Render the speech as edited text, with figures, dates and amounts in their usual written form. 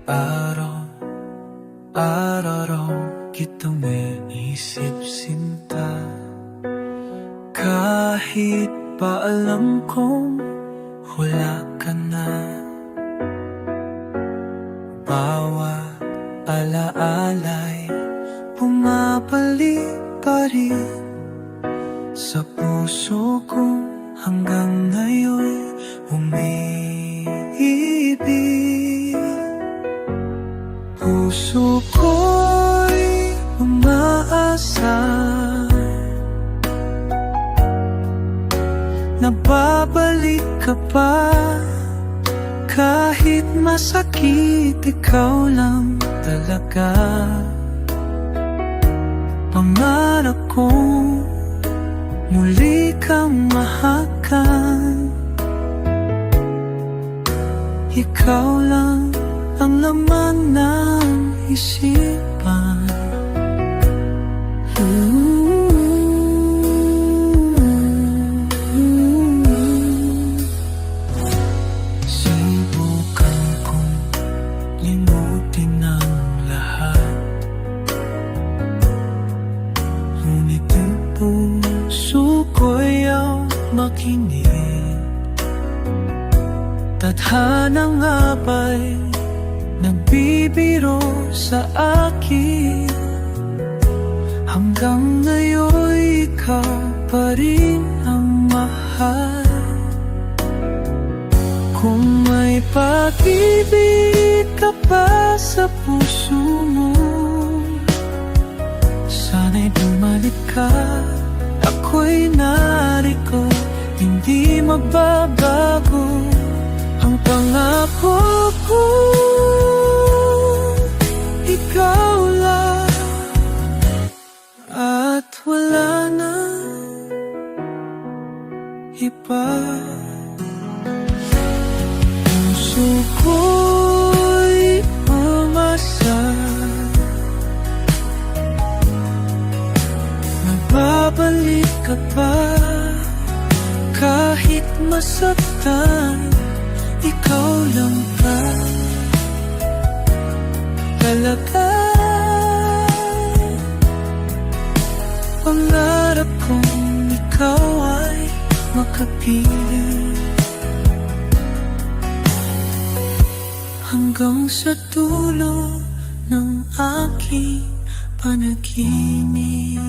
Araw-araw kitang iniisip sinta, kahit pa alam kong wala ka na. Bawat alaala'y bumabalik pa rin sa puso ko, hanggang ngayon umiibig. Puso ko'y umaasa na babalik ka pa. Kahit masakit, ikaw lang talaga. Pangarap kong muli kang mahakan. Ikaw lang ang laman ng isipan. Sinubukan kong limutin ang lahat, ngunit ang puso ko'y ayaw makinig. Tadhana nga ba'y nagbibiro sa akin? Hanggang ngayon ikaw pa rin ang mahal. Kung may pag-ibig ka pa sa puso mo, sana'y bumalik ka. Ako'y narito, hindi magbabago ang pangako ko. Ikaw lang at wala na iba. Puso ko'y umasa na babalik ka pa. Kahit masaktan, ikaw lang ka talaga. Pangarap kong ikaw ay makapiling hanggang sa dulo ng aking panaginip.